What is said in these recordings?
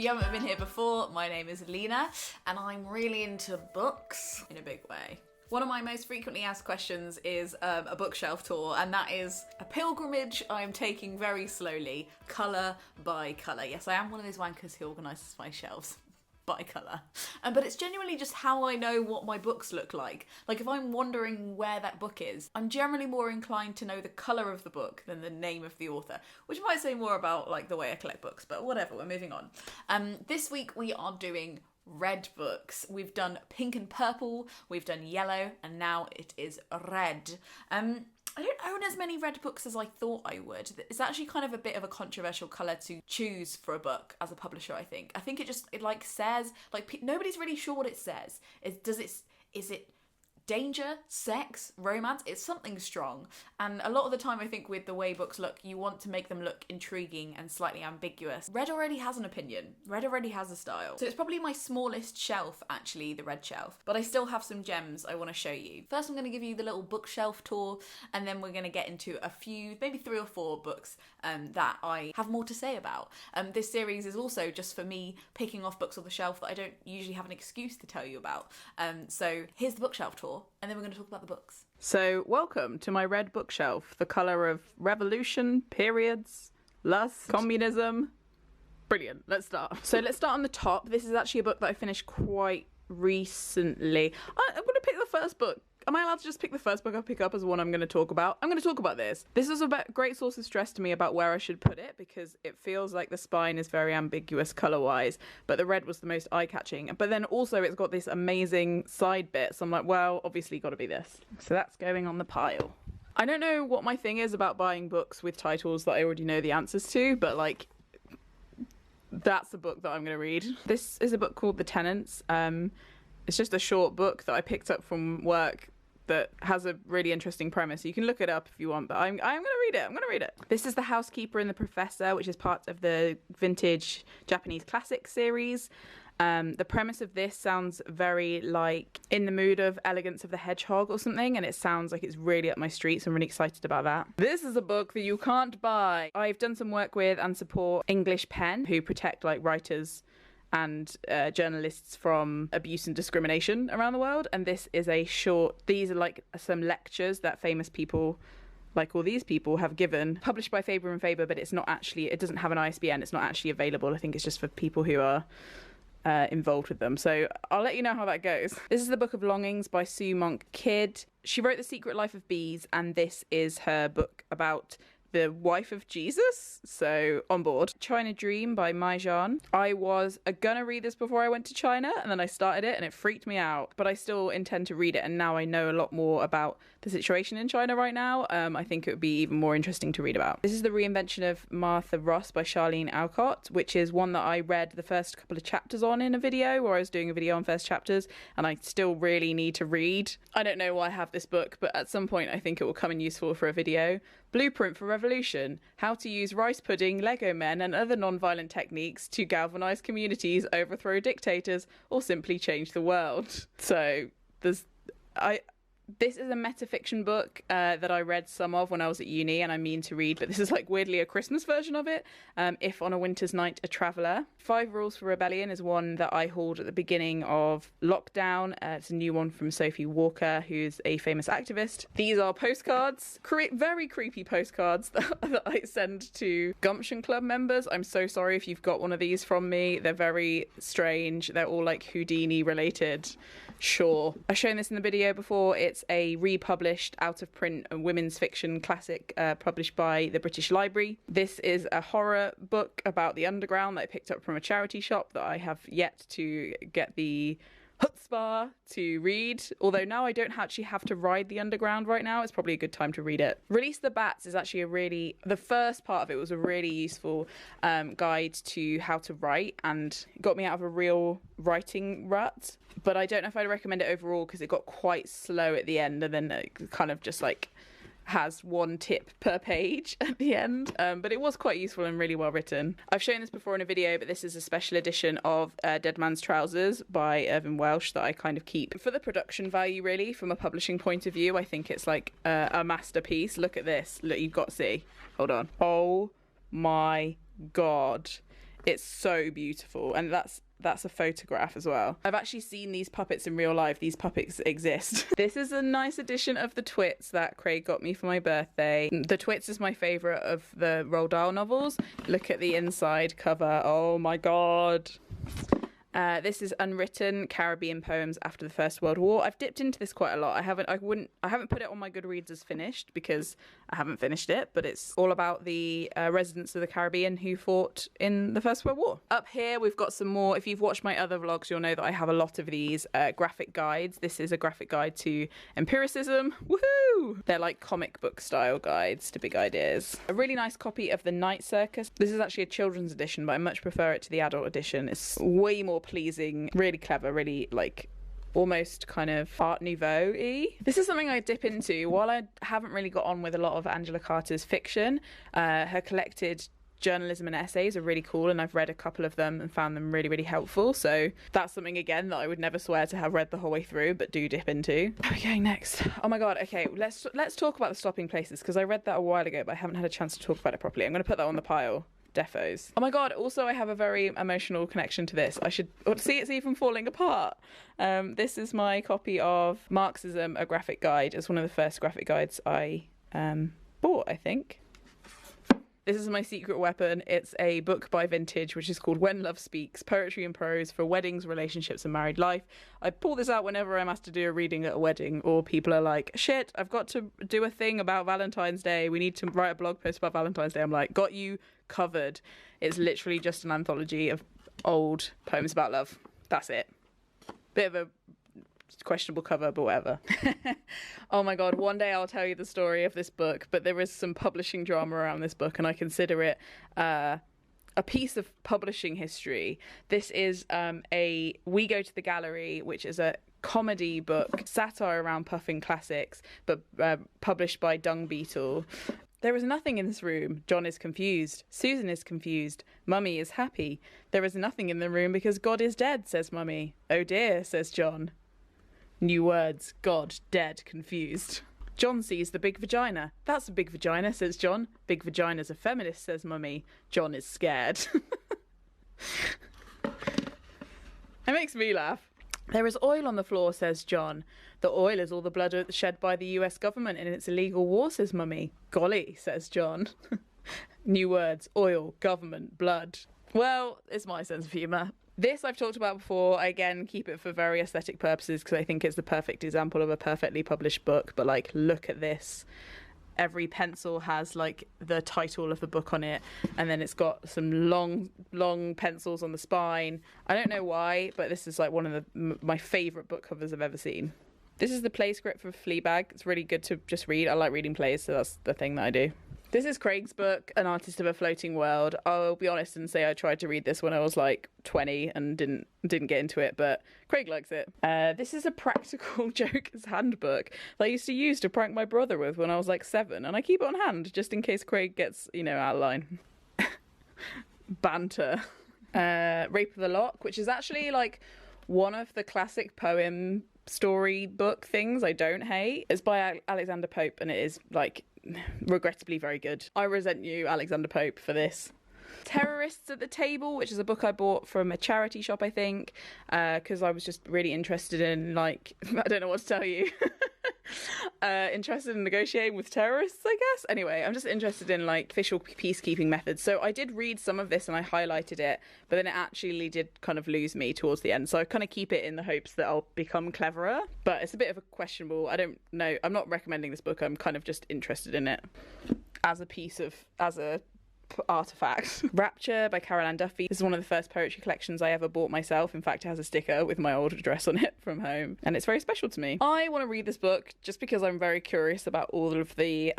you haven't been here before, my name is Lena, and I'm really into books in a big way. One of my most frequently asked questions is a bookshelf tour, and that is a pilgrimage I am taking very slowly, colour by colour. Yes, I am one of those wankers who organises my shelves by colour. But it's genuinely just how I know what my books look like. Like, if I'm wondering where that book is, I'm generally more inclined to know the colour of the book than the name of the author, which might say more about, like, the way I collect books, but whatever, we're moving on. This week we are doing red books. We've done pink and purple, we've done yellow, and now it is red. I don't own as many red books as I thought I would. It's actually kind of a bit of a controversial colour to choose for a book as a publisher, I think. I think it like says, like, nobody's really sure what it says. Is it danger, sex, romance? It's something strong. And a lot of the time, I think with the way books look, you want to make them look intriguing and slightly ambiguous. Red already has an opinion. Red already has a style. So it's probably my smallest shelf, actually, the red shelf. But I still have some gems I want to show you. First, I'm going to give you the little bookshelf tour, and then we're going to get into a few, maybe 3 or 4 books that I have more to say about. This series is also just for me picking off books off the shelf that I don't usually have an excuse to tell you about. So here's the bookshelf tour, and then we're going to talk about the books. So, welcome to my red bookshelf, the colour of revolution, periods, lust, communism. Brilliant, let's start. So let's start on the top. This is actually a book that I finished quite recently. I'm going to pick the first book. Am I allowed to just pick the first book I pick up as the one I'm going to talk about? I'm going to talk about this. This is a great source of stress to me about where I should put it, because it feels like the spine is very ambiguous colour-wise, but the red was the most eye-catching. But then also it's got this amazing side bit, so I'm like, well, obviously got to be this. So that's going on the pile. I don't know what my thing is about buying books with titles that I already know the answers to, but like, that's the book that I'm going to read. This is a book called The Tenants. It's just a short book that I picked up from work that has a really interesting premise. You can look it up if you want, but I'm going to read it. This is The Housekeeper and the Professor, which is part of the vintage Japanese classic series. The premise of this sounds very like In the Mood of Elegance of the Hedgehog or something, and it sounds like it's really up my street, so I'm really excited about that. This is a book that you can't buy. I've done some work with and support English Pen, who protect like writers and journalists from abuse and discrimination around the world. And this is a short, these are like some lectures that famous people, like all these people, have given, published by Faber and Faber, but it's not actually, it doesn't have an ISBN, it's not actually available. I think it's just for people who are involved with them. So I'll let you know how that goes. This is the Book of Longings by Sue Monk Kidd. She wrote The Secret Life of Bees, and this is her book about the wife of Jesus, so on board. China Dream by Mai Zhan. I was gonna read this before I went to China, and then I started it and it freaked me out, but I still intend to read it, and now I know a lot more about the situation in China right now. I think it would be even more interesting to read about. This is The Reinvention of Martha Ross by Charlene Alcott, which is one that I read the first couple of chapters on in a video, where I was doing a video on first chapters, and I still really need to read. I don't know why I have this book, but at some point I think it will come in useful for a video. Blueprint for Revolution: How to Use Rice Pudding, Lego Men and Other Non-Violent Techniques to Galvanize Communities, Overthrow Dictators, or Simply Change the World. So this is a metafiction book that I read some of when I was at uni, and I mean to read, but this is like weirdly a Christmas version of it. If on a Winter's Night, a Traveller. 5 Rules for Rebellion is one that I hauled at the beginning of lockdown. It's a new one from Sophie Walker, who's a famous activist. These are postcards, very creepy postcards that I send to Gumption Club members. I'm so sorry if you've got one of these from me. They're very strange. They're all like Houdini related. Sure. I've shown this in the video before. It's a republished, out-of-print women's fiction classic published by the British Library. This is a horror book about the underground that I picked up from a charity shop that I have yet to get the chutzpah to read. Although now I don't actually have to ride the underground right now, it's probably a good time to read it. Release the Bats is actually the first part of it was a really useful guide to how to write, and got me out of a real writing rut. But I don't know if I'd recommend it overall, because it got quite slow at the end, and then it kind of just like has one tip per page at the end, but it was quite useful and really well written. I've shown this before in a video, but this is a special edition of Dead Man's Trousers by Irvin Welsh that I kind of keep for the production value, really, from a publishing point of view. I think it's like a masterpiece. Look at this. Look, you've got to see. Hold on. Oh my god. It's so beautiful, and that's a photograph as well. I've actually seen these puppets in real life. These puppets exist. This is a nice edition of the Twits that Craig got me for my birthday. The Twits is my favourite of the Roald Dahl novels. Look at the inside cover. Oh my god. This is unwritten Caribbean poems after the First World War. I've dipped into this quite a lot. I haven't put it on my Goodreads as finished because I haven't finished it, but it's all about the residents of the Caribbean who fought in the First World War. Up here we've got some more. If you've watched my other vlogs, you'll know that I have a lot of these graphic guides. This is a graphic guide to empiricism. Woohoo! They're like comic book style guides to big ideas. A really nice copy of The Night Circus. This is actually a children's edition, but I much prefer it to the adult edition. It's way more pleasing, really clever, really like almost kind of Art Nouveau-y. This is something I dip into. While I haven't really got on with a lot of Angela Carter's fiction, her collected journalism and essays are really cool, and I've read a couple of them and found them really, really helpful. So that's something, again, that I would never swear to have read the whole way through, but do dip into. Okay, next. Oh my god, okay, let's talk about the stopping places, because I read that a while ago, but I haven't had a chance to talk about it properly. I'm going to put that on the pile. Defos. Oh my god, also I have a very emotional connection to this. I should see, it's even falling apart. This is my copy of Marxism, a graphic guide. It's one of the first graphic guides I bought, I think. This is my secret weapon. It's a book by Vintage, which is called When Love Speaks, Poetry and Prose for Weddings, Relationships and Married Life. I pull this out whenever I'm asked to do a reading at a wedding, or people are like, shit, I've got to do a thing about Valentine's Day. We need to write a blog post about Valentine's Day. I'm like, got you covered. It's literally just an anthology of old poems about love. That's it. Bit of a questionable cover, but whatever. Oh my god, one day I'll tell you the story of this book, but there is some publishing drama around this book, and I consider it a piece of publishing history. This is a We Go to the Gallery, which is a comedy book, satire around puffing classics, but published by Dung Beetle. There is nothing in this room. John is confused. Susan is confused. Mummy is happy. There is nothing in the room because God is dead, says Mummy. Oh dear, says John. New words. God, dead, confused. John sees the big vagina. That's a big vagina, says John. Big vagina's a feminist, says Mummy. John is scared. It makes me laugh. There is oil on the floor, says John. The oil is all the blood shed by the US government in its illegal war, says Mummy. Golly, says John. New words. Oil, government, blood. Well, it's my sense of humour. This I've talked about before. I, again, keep it for very aesthetic purposes because I think it's the perfect example of a perfectly published book. But, like, look at this. Every pencil has, like, the title of the book on it. And then it's got some long pencils on the spine. I don't know why, but this is, like, one of my favourite book covers I've ever seen. This is the play script for Fleabag. It's really good to just read. I like reading plays, so that's the thing that I do. This is Craig's book, An Artist of a Floating World. I'll be honest and say I tried to read this when I was like 20 and didn't get into it, but Craig likes it. This is a practical joker's handbook that I used to use to prank my brother with when I was like 7, and I keep it on hand just in case Craig gets, out of line. Banter. Rape of the Lock, which is actually like one of the classic poem storybook things I don't hate. It's by Alexander Pope, and it is like regrettably very good. I resent you, Alexander Pope, for this. Terrorists at the Table, which is a book I bought from a charity shop, I think, because I was just really interested in, like, I don't know what to tell you. Interested in negotiating with terrorists, I guess. Anyway, I'm just interested in, like, official peacekeeping methods. So I did read some of this and I highlighted it, but then it actually did kind of lose me towards the end. So I kind of keep it in the hopes that I'll become cleverer. But it's a bit of a questionable, I don't know. I'm not recommending this book. I'm kind of just interested in it as a artifact. Rapture by Carol Ann Duffy. This is one of the first poetry collections I ever bought myself. In fact, it has a sticker with my old address on it from home, and it's very special to me. I want to read this book just because I'm very curious about all of the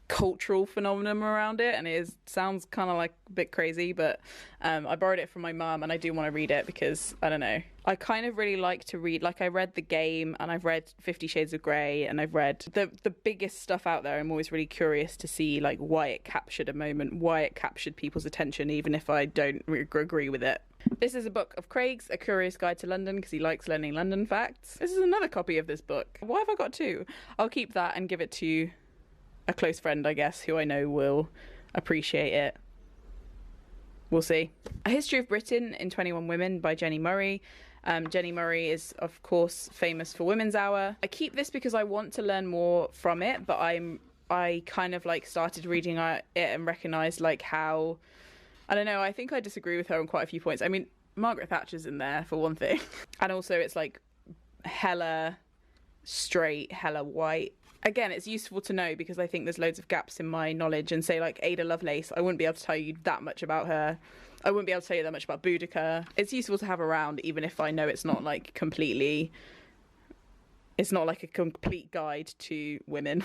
cultural phenomenon around it, and it sounds kind of like a bit crazy, but I borrowed it from my mum and I do want to read it because I don't know, I kind of really like to read. Like, I read The Game and I've read 50 Shades of Grey and I've read the biggest stuff out there. I'm always really curious to see like why it captured a moment, why it captured people's attention, even if I don't agree with it. This is a book of Craig's, A Curious Guide to London, because he likes learning London facts. This is another copy of this book. Why have I got two? I'll keep that and give it to a close friend, I guess, who I know will appreciate it. we'll see. A History of Britain in 21 Women by Jenny Murray. Jenny Murray is, of course, famous for Women's Hour. I keep this because I want to learn more from it, but I kind of like started reading it and recognised like how, I don't know, I think I disagree with her on quite a few points. I mean, Margaret Thatcher's in there for one thing. And also it's like hella straight, hella white. Again, it's useful to know because I think there's loads of gaps in my knowledge, and say like Ada Lovelace, I wouldn't be able to tell you that much about her. I wouldn't be able to tell you that much about Boudica. It's useful to have around, even if I know it's not like completely, it's not like a complete guide to women.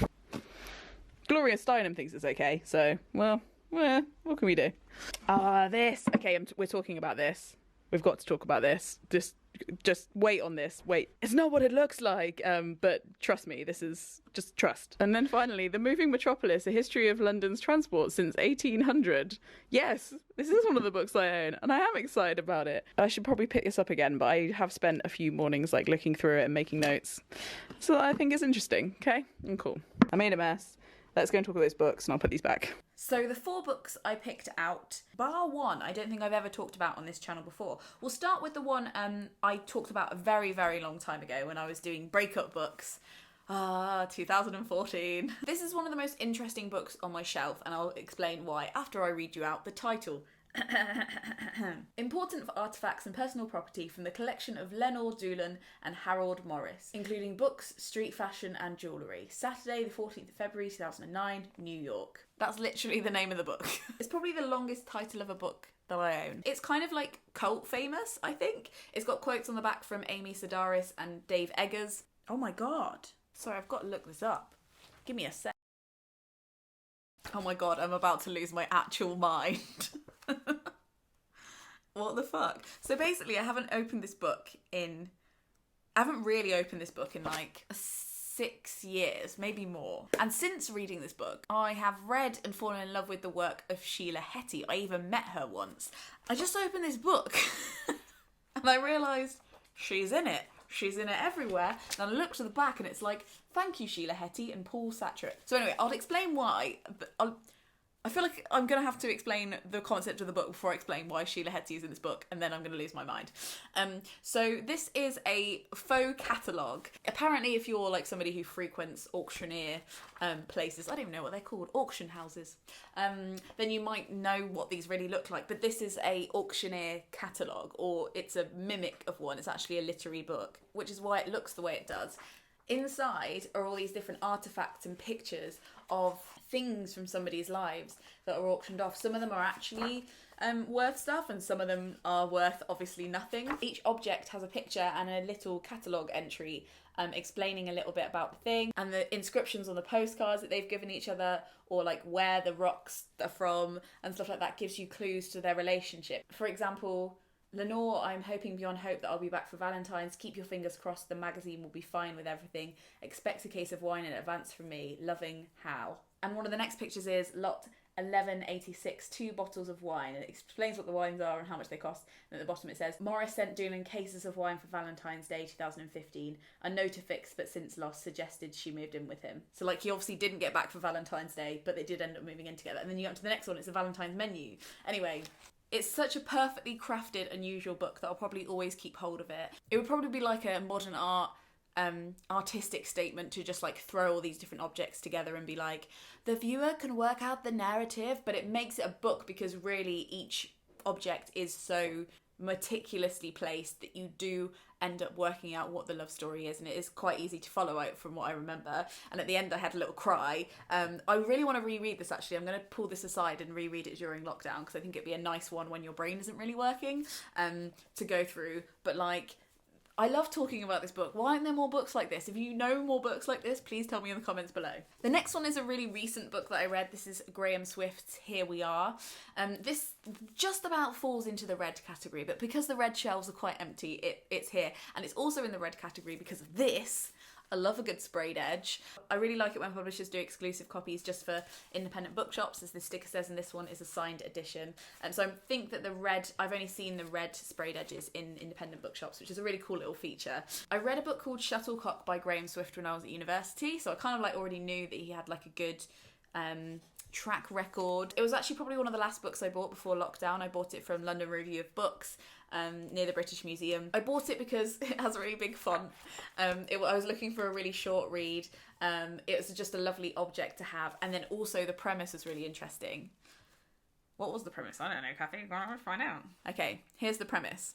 Gloria Steinem thinks it's okay, so, well, what can we do? This. Okay, we're talking about this. We've got to talk about this. Just wait on this. Wait. It's not what it looks like, but trust me, this is just trust. And then finally, The Moving Metropolis, A History of London's Transport Since 1800. Yes, this is one of the books I own, and I am excited about it. I should probably pick this up again, but I have spent a few mornings like looking through it and making notes. So I think it's interesting, okay? And cool. I made a mess. Let's go and talk about those books, and I'll put these back. So the 4 books I picked out, bar one, I don't think I've ever talked about on this channel before. We'll start with the one I talked about a very, very long time ago when I was doing breakup books. 2014. This is one of the most interesting books on my shelf, and I'll explain why after I read you out the title. Important for artefacts and personal property from the collection of Lenore Doolan and Harold Morris, including books, street fashion and jewellery. Saturday the 14th of February 2009, New York. That's literally the name of the book. It's probably the longest title of a book that I own. It's kind of like cult famous, I think. It's got quotes on the back from Amy Sedaris and Dave Eggers. Oh my god. Sorry, I've got to look this up. Give me a sec. Oh my god, I'm about to lose my actual mind. What the fuck? So basically, I haven't really opened this book in like 6 years, maybe more. And since reading this book, I have read and fallen in love with the work of Sheila Heti. I even met her once. I just opened this book and I realised she's in it. She's in it everywhere. And I looked to the back and it's like, thank you, Sheila Heti and Paul Satcher. So anyway, I'll explain why. I feel like I'm going to have to explain the concept of the book before I explain why Sheila Heti is in this book, and then I'm going to lose my mind. So this is a faux catalogue. Apparently, if you're like somebody who frequents auctioneer places, I don't even know what they're called, auction houses, then you might know what these really look like. But this is a auctioneer catalogue, or it's a mimic of one. It's actually a literary book, which is why it looks the way it does. Inside are all these different artefacts and pictures of things from somebody's lives that are auctioned off. Some of them are actually worth stuff, and some of them are worth obviously nothing. Each object has a picture and a little catalogue entry explaining a little bit about the thing, and the inscriptions on the postcards that they've given each other, or like where the rocks are from and stuff like that, gives you clues to their relationship. For example, Lenore, I'm hoping beyond hope that I'll be back for Valentine's. Keep your fingers crossed, the magazine will be fine with everything. Expect a case of wine in advance from me. Loving, Hal. And one of the next pictures is lot 1186, 2 bottles of wine. And it explains what the wines are and how much they cost. And at the bottom it says, Morris sent Doolan cases of wine for Valentine's Day 2015. A note affixed but since lost suggested she moved in with him. So like he obviously didn't get back for Valentine's Day, but they did end up moving in together. And then you go to the next one, it's a Valentine's menu. Anyway, it's such a perfectly crafted, unusual book that I'll probably always keep hold of it. It would probably be like a modern art, artistic statement to just like throw all these different objects together and be like, the viewer can work out the narrative, but it makes it a book because really each object is so meticulously placed that you do end up working out what the love story is, and it is quite easy to follow out from what I remember. And at the end I had a little cry. I really want to reread this actually. I'm going to pull this aside and reread it during lockdown because I think it'd be a nice one when your brain isn't really working to go through. But like, I love talking about this book. Why aren't there more books like this? If you know more books like this, please tell me in the comments below. The next one is a really recent book that I read. This is Graham Swift's Here We Are. This just about falls into the red category, but because the red shelves are quite empty, it's here. And it's also in the red category because of this. I love a good sprayed edge. I really like it when publishers do exclusive copies just for independent bookshops, as the sticker says, and this one is a signed edition. And so I think that the red, I've only seen the red sprayed edges in independent bookshops, which is a really cool little feature. I read a book called Shuttlecock by Graham Swift when I was at university, so I kind of like already knew that he had like a good track record. It was actually probably one of the last books I bought before lockdown. I bought it from London Review of Books, near the British Museum. I bought it because it has a really big font. I was looking for a really short read. It was just a lovely object to have, and then also the premise was really interesting. What was the premise? I don't know, Kathy. I'll find out. Okay, here's the premise.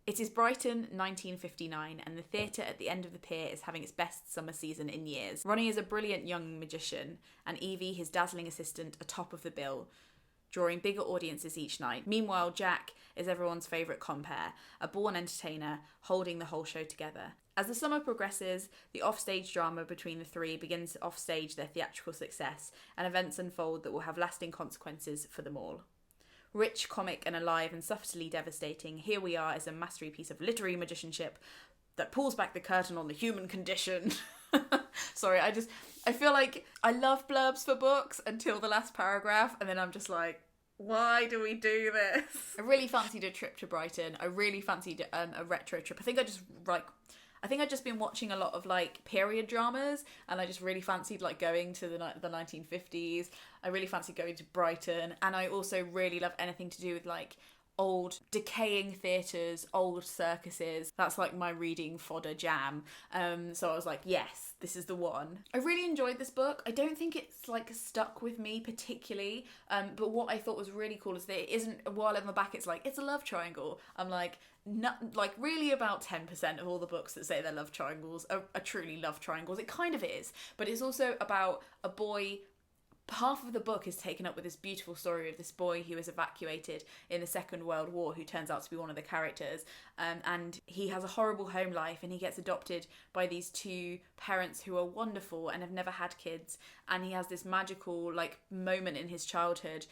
It is Brighton, 1959, and the theatre at the end of the pier is having its best summer season in years. Ronnie is a brilliant young magician, and Evie, his dazzling assistant, are top of the bill, drawing bigger audiences each night. Meanwhile, Jack is everyone's favourite compere, a born entertainer, holding the whole show together. As the summer progresses, the offstage drama between the three begins to offstage their theatrical success, and events unfold that will have lasting consequences for them all. Rich, comic and alive and subtly devastating, Here We Are is a masterpiece of literary magicianship that pulls back the curtain on the human condition. Sorry, I feel like I love blurbs for books until the last paragraph, and then I'm just like, why do we do this? I really fancied a trip to Brighton. I really fancied a retro trip. I think I'd just been watching a lot of like period dramas, and I just really fancied like going to the 1950s. I really fancied going to Brighton, and I also really love anything to do with like old decaying theatres, old circuses. That's like my reading fodder jam. So I was like, yes, this is the one. I really enjoyed this book. I don't think it's like stuck with me particularly, but what I thought was really cool is that it isn't, while in the back it's like, it's a love triangle. I'm like, like really about 10% of all the books that say they're love triangles are truly love triangles. It kind of is, but it's also about a boy. Half of the book is taken up with this beautiful story of this boy who was evacuated in the Second World War, who turns out to be one of the characters, and he has a horrible home life, and he gets adopted by these two parents who are wonderful and have never had kids, and he has this magical like moment in his childhood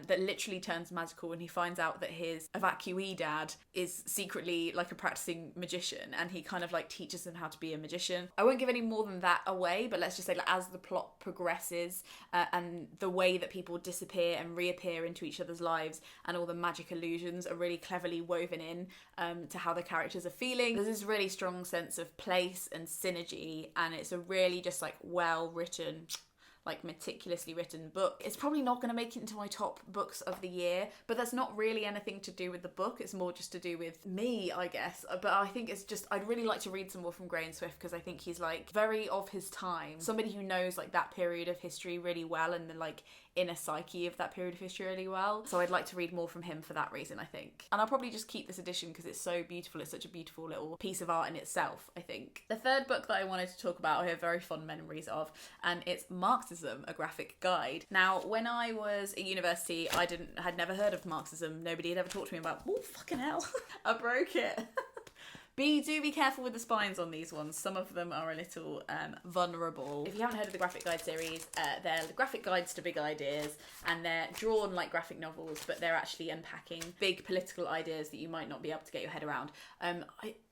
that literally turns magical when he finds out that his evacuee dad is secretly like a practicing magician, and he kind of like teaches him how to be a magician. I won't give any more than that away, but let's just say like, as the plot progresses and the way that people disappear and reappear into each other's lives and all the magic illusions are really cleverly woven in to how the characters are feeling. There's this really strong sense of place and synergy, and it's a really just like well written, like meticulously written book. It's probably not going to make it into my top books of the year, but that's not really anything to do with the book. It's more just to do with me, I guess. But I think it's just, I'd really like to read some more from Graham Swift, because I think he's like very of his time. Somebody who knows like that period of history really well, and the like inner psyche of that period of history really well. So I'd like to read more from him for that reason, I think. And I'll probably just keep this edition because it's so beautiful. It's such a beautiful little piece of art in itself, I think. The third book that I wanted to talk about, I have very fond memories of, and it's Marxism, a graphic guide. Now, when I was at university, I had never heard of Marxism. Nobody had ever talked to me about, oh, fucking hell, I broke it. Do be careful with the spines on these ones. Some of them are a little vulnerable. If you haven't heard of the graphic guide series, they're the graphic guides to big ideas, and they're drawn like graphic novels, but they're actually unpacking big political ideas that you might not be able to get your head around.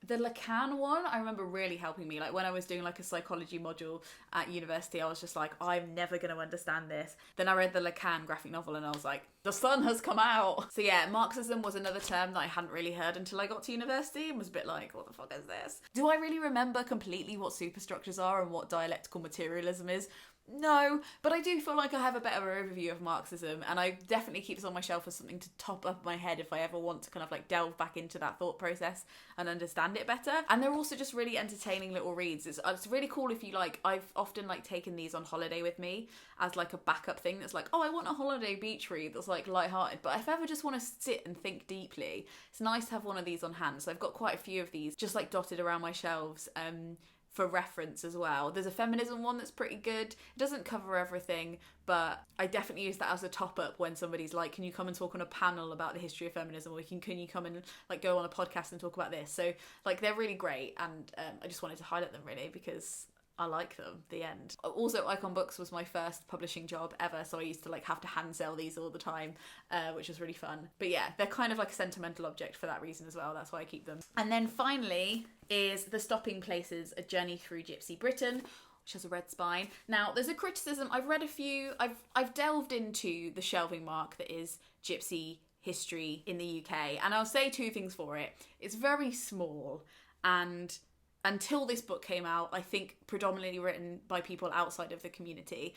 The Lacan one, I remember really helping me. Like when I was doing like a psychology module at university, I was just like, I'm never going to understand this. Then I read the Lacan graphic novel and I was like, the sun has come out. So yeah, Marxism was another term that I hadn't really heard until I got to university and was a bit like, what the fuck is this? Do I really remember completely what superstructures are and what dialectical materialism is? No, but I do feel like I have a better overview of Marxism, and I definitely keep this on my shelf as something to top up my head if I ever want to kind of like delve back into that thought process and understand it better. And they're also just really entertaining little reads. It's really cool if you like, I've often like taken these on holiday with me as like a backup thing that's like, oh, I want a holiday beach read that's like lighthearted, but if I ever just want to sit and think deeply, it's nice to have one of these on hand. So I've got quite a few of these just like dotted around my shelves, for reference as well. There's a feminism one that's pretty good. It doesn't cover everything, but I definitely use that as a top up when somebody's like, can you come and talk on a panel about the history of feminism, or can you come and like go on a podcast and talk about this? So like they're really great, and I just wanted to highlight them really because I like them. The end. Also, Icon Books was my first publishing job ever, so I used to like have to hand sell these all the time, which was really fun. But yeah, they're kind of like a sentimental object for that reason as well. That's why I keep them. And then finally is The Stopping Places, A Journey Through Gypsy Britain, which has a red spine. Now, there's a criticism. I've read a few. I've delved into the shelving mark that is gypsy history in the UK, and I'll say two things for it. It's very small, and until this book came out, I think predominantly written by people outside of the community.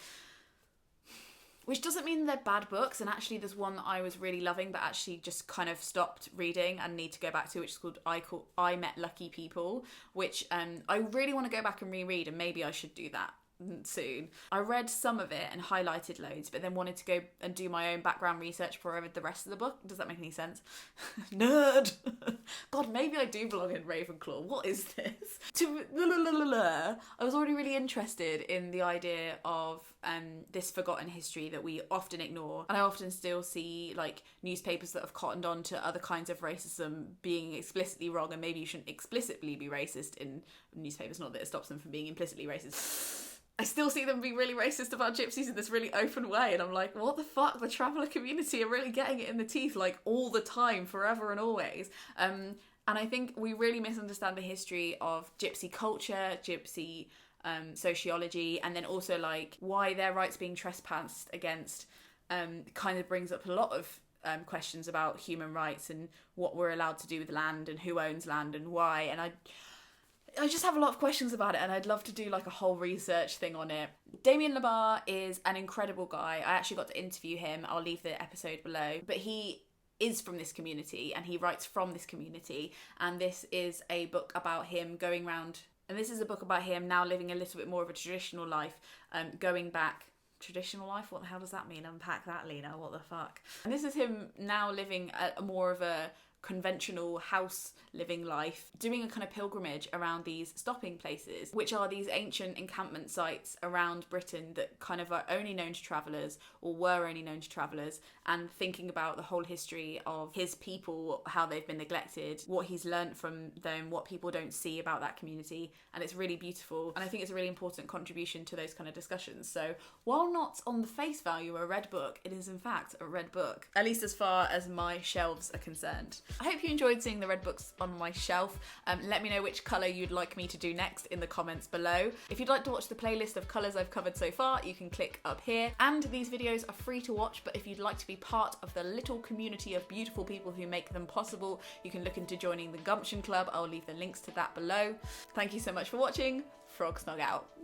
which doesn't mean they're bad books. And actually there's one that I was really loving but actually just kind of stopped reading and need to go back to, which is called I Met Lucky People, which I really want to go back and reread, and maybe I should do that soon. I read some of it and highlighted loads, but then wanted to go and do my own background research before I read the rest of the book. Does that make any sense? Nerd! God, maybe I do belong in Ravenclaw. What is this? I was already really interested in the idea of this forgotten history that we often ignore, and I often still see like newspapers that have cottoned on to other kinds of racism being explicitly wrong, and maybe you shouldn't explicitly be racist in newspapers, not that it stops them from being implicitly racist. I still see them be really racist about gypsies in this really open way, and I'm like, what the fuck? The traveller community are really getting it in the teeth, like, all the time, forever and always. And I think we really misunderstand the history of gypsy culture, gypsy sociology, and then also, like, why their rights being trespassed against kind of brings up a lot of questions about human rights and what we're allowed to do with land and who owns land and why. And I just have a lot of questions about it, and I'd love to do like a whole research thing on it. Damien Labar is an incredible guy. I actually got to interview him. I'll leave the episode below. But he is from this community and he writes from this community. And this is a book about him going round, and this is a book about him now living a little bit more of a traditional life, going back. Traditional life? What the hell does that mean? Unpack that, Lena. What the fuck? And this is him now living a more of a conventional house living life, doing a kind of pilgrimage around these stopping places, which are these ancient encampment sites around Britain that kind of are only known to travellers, or were only known to travellers, and thinking about the whole history of his people, how they've been neglected, what he's learnt from them, what people don't see about that community. And it's really beautiful, and I think it's a really important contribution to those kind of discussions. So while not on the face value a red book, it is in fact a red book, at least as far as my shelves are concerned. I hope you enjoyed seeing the red books on my shelf. Let me know which colour you'd like me to do next in the comments below. If you'd like to watch the playlist of colours I've covered so far, you can click up here. And these videos are free to watch, but if you'd like to be part of the little community of beautiful people who make them possible, you can look into joining the Gumption Club. I'll leave the links to that below. Thank you so much for watching. Frog Snog out.